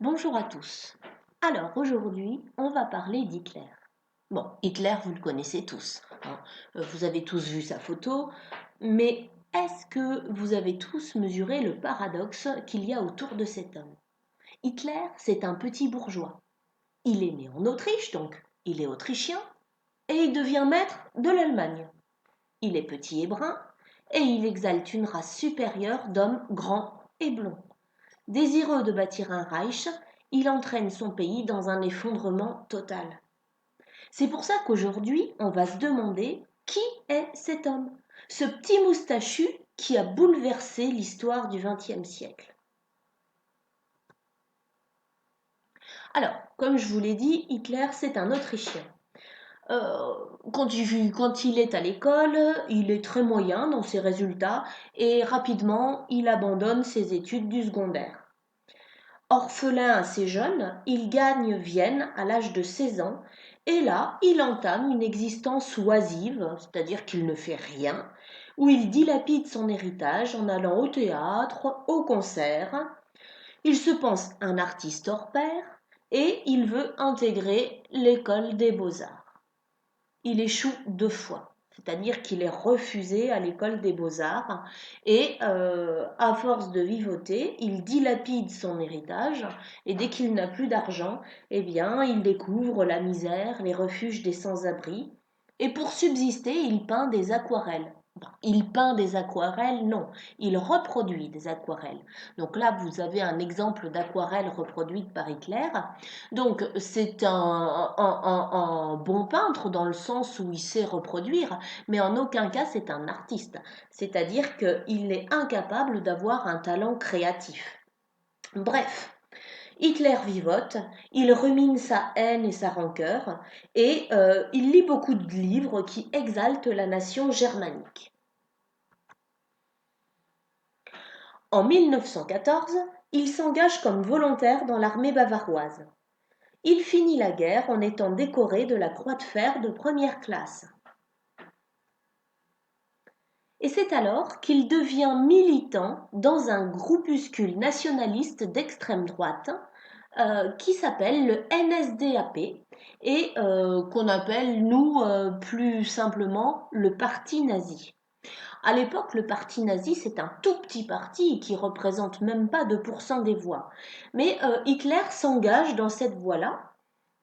Bonjour à tous. Alors aujourd'hui, on va parler d'Hitler. Bon, Hitler, vous le connaissez tous, hein. Vous avez tous vu sa photo, mais est-ce que vous avez tous mesuré le paradoxe qu'il y a autour de cet homme? Hitler, c'est un petit bourgeois. Il est né en Autriche, donc il est autrichien, et il devient maître de l'Allemagne. Il est petit et brun, et il exalte une race supérieure d'hommes grands et blonds. Désireux de bâtir un Reich, il entraîne son pays dans un effondrement total. C'est pour ça qu'aujourd'hui, on va se demander qui est cet homme, ce petit moustachu qui a bouleversé l'histoire du XXe siècle. Alors, comme je vous l'ai dit, Hitler, c'est un Autrichien. Euh, quand il est à l'école, il est très moyen dans ses résultats et rapidement, il abandonne ses études du secondaire. Orphelin assez jeune, il gagne Vienne à l'âge de 16 ans et là, il entame une existence oisive, c'est-à-dire qu'il ne fait rien, où il dilapide son héritage en allant au théâtre, au concert. Il se pense un artiste hors pair et il veut intégrer l'école des beaux-arts. Il échoue 2 fois. C'est-à-dire qu'il est refusé à l'école des beaux-arts et à force de vivoter, il dilapide son héritage et dès qu'il n'a plus d'argent, eh bien, il découvre la misère, les refuges des sans-abri et pour subsister, il peint des aquarelles. Bon, il peint des aquarelles, non, il reproduit des aquarelles. Donc là, vous avez un exemple d'aquarelle reproduite par Hitler. Donc c'est un bon peintre dans le sens où il sait reproduire, mais en aucun cas c'est un artiste. C'est-à-dire qu'il est incapable d'avoir un talent créatif. Bref, Hitler vivote, il rumine sa haine et sa rancœur, et il lit beaucoup de livres qui exaltent la nation germanique. En 1914, il s'engage comme volontaire dans l'armée bavaroise. Il finit la guerre en étant décoré de la Croix de fer de première classe. Et c'est alors qu'il devient militant dans un groupuscule nationaliste d'extrême droite qui s'appelle le NSDAP et qu'on appelle, nous, plus simplement, le parti nazi. À l'époque, le parti nazi, c'est un tout petit parti qui représente même pas 2% des voix. Mais Hitler s'engage dans cette voie-là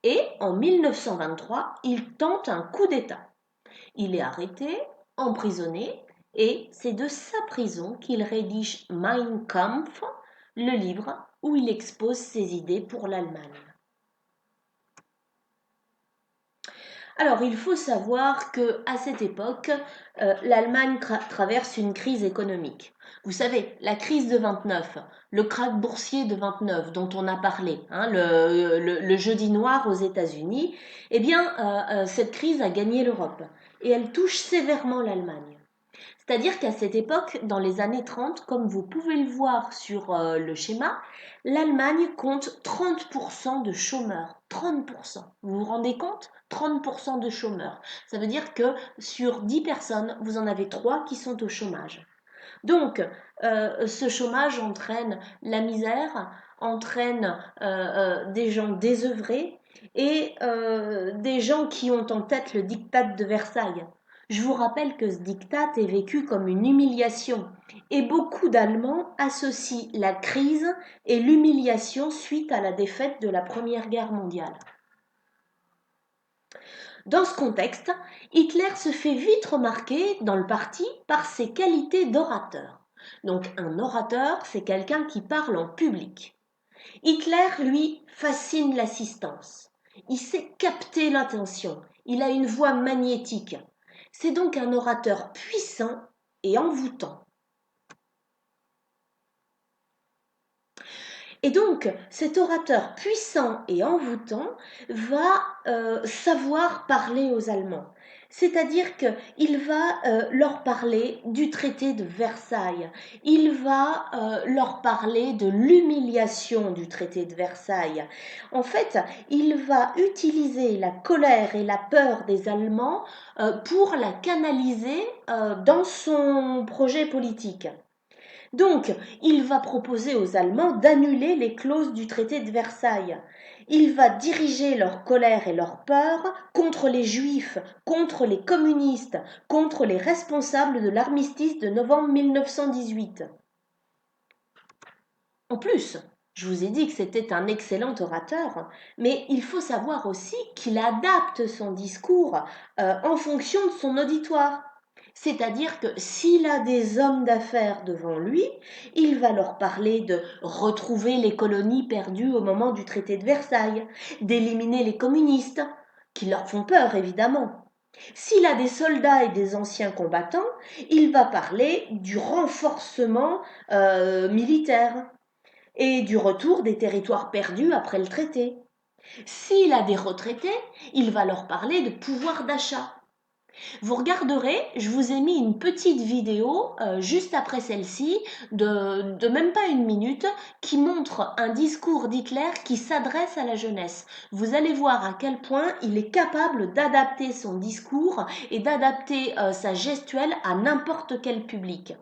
et en 1923, il tente un coup d'État. Il est arrêté, emprisonné, et c'est de sa prison qu'il rédige Mein Kampf, le livre où il expose ses idées pour l'Allemagne. Alors, il faut savoir qu'à cette époque, l'Allemagne traverse une crise économique. Vous savez, la crise de 29, le krach boursier de 29 dont on a parlé, hein, le jeudi noir aux États-Unis, eh bien, cette crise a gagné l'Europe et elle touche sévèrement l'Allemagne. C'est-à-dire qu'à cette époque, dans les années 30, comme vous pouvez le voir sur le schéma, l'Allemagne compte 30% de chômeurs. 30%. Vous vous rendez compte? 30% de chômeurs. Ça veut dire que sur 10 personnes, vous en avez 3 qui sont au chômage. Donc, ce chômage entraîne la misère, entraîne des gens désœuvrés et des gens qui ont en tête le diktat de Versailles. Je vous rappelle que ce diktat est vécu comme une humiliation et beaucoup d'Allemands associent la crise et l'humiliation suite à la défaite de la Première Guerre mondiale. Dans ce contexte, Hitler se fait vite remarquer dans le parti par ses qualités d'orateur. Donc un orateur, c'est quelqu'un qui parle en public. Hitler, lui, fascine l'assistance. Il sait capter l'attention. Il a une voix magnétique. C'est donc un orateur puissant et envoûtant. Et donc, cet orateur puissant et envoûtant va savoir parler aux Allemands. C'est-à-dire qu'il va leur parler du traité de Versailles. Il va leur parler de l'humiliation du traité de Versailles. En fait, il va utiliser la colère et la peur des Allemands pour la canaliser dans son projet politique. Donc, il va proposer aux Allemands d'annuler les clauses du traité de Versailles. Il va diriger leur colère et leur peur contre les Juifs, contre les communistes, contre les responsables de l'armistice de novembre 1918. En plus, je vous ai dit que c'était un excellent orateur, mais il faut savoir aussi qu'il adapte son discours en fonction de son auditoire. C'est-à-dire que s'il a des hommes d'affaires devant lui, il va leur parler de retrouver les colonies perdues au moment du traité de Versailles, d'éliminer les communistes, qui leur font peur évidemment. S'il a des soldats et des anciens combattants, il va parler du renforcement militaire et du retour des territoires perdus après le traité. S'il a des retraités, il va leur parler de pouvoir d'achat. Vous regarderez, je vous ai mis une petite vidéo juste après celle-ci, de même pas une minute, qui montre un discours d'Hitler qui s'adresse à la jeunesse. Vous allez voir à quel point il est capable d'adapter son discours et d'adapter sa gestuelle à n'importe quel public.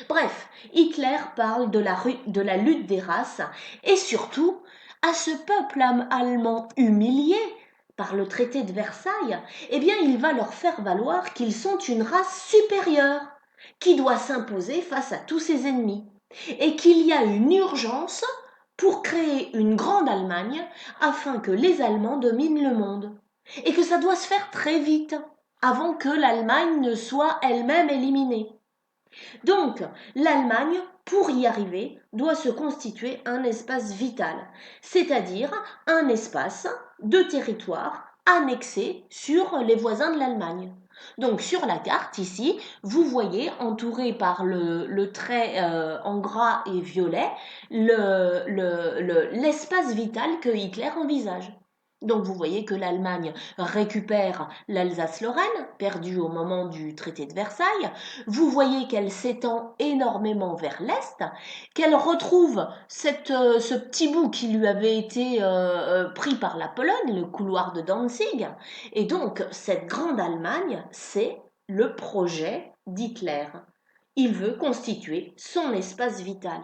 Bref, Hitler parle de la lutte des races et surtout à ce peuple allemand humilié par le traité de Versailles, eh bien il va leur faire valoir qu'ils sont une race supérieure qui doit s'imposer face à tous ses ennemis et qu'il y a une urgence pour créer une grande Allemagne afin que les Allemands dominent le monde et que ça doit se faire très vite avant que l'Allemagne ne soit elle-même éliminée. Donc, l'Allemagne, pour y arriver, doit se constituer un espace vital, c'est-à-dire un espace de territoire annexé sur les voisins de l'Allemagne. Donc sur la carte ici, vous voyez entouré par le trait en gras et violet l'espace vital que Hitler envisage. Donc vous voyez que l'Allemagne récupère l'Alsace-Lorraine, perdue au moment du traité de Versailles. Vous voyez qu'elle s'étend énormément vers l'Est, qu'elle retrouve ce petit bout qui lui avait été pris par la Pologne, le couloir de Danzig. Et donc cette grande Allemagne, c'est le projet d'Hitler. Il veut constituer son espace vital.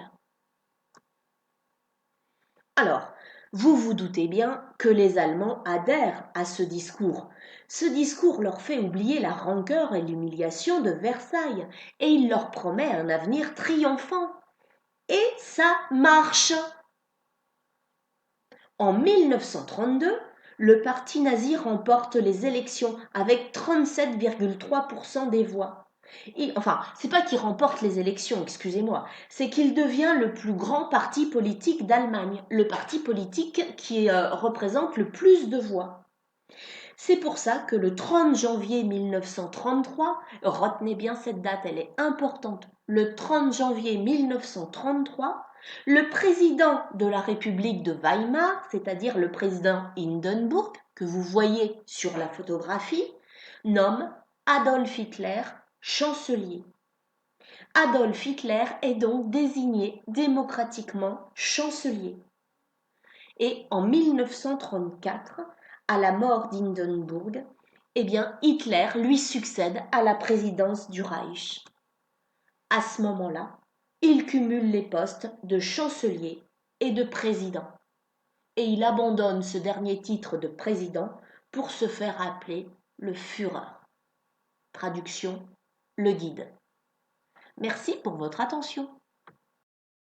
Alors, vous vous doutez bien que les Allemands adhèrent à ce discours. Ce discours leur fait oublier la rancœur et l'humiliation de Versailles et il leur promet un avenir triomphant. Et ça marche. En 1932, le parti nazi remporte les élections avec 37,3% des voix. Enfin, c'est pas qu'il remporte les élections, excusez-moi, c'est qu'il devient le plus grand parti politique d'Allemagne, le parti politique qui représente le plus de voix. C'est pour ça que le 30 janvier 1933, retenez bien cette date, elle est importante, le 30 janvier 1933, le président de la République de Weimar, c'est-à-dire le président Hindenburg, que vous voyez sur la photographie, nomme Adolf Hitler chancelier. Adolf Hitler est donc désigné démocratiquement chancelier. Et en 1934, à la mort d'Hindenburg, eh bien Hitler lui succède à la présidence du Reich. À ce moment-là, il cumule les postes de chancelier et de président. Et il abandonne ce dernier titre de président pour se faire appeler le Führer. Traduction, le guide. Merci pour votre attention.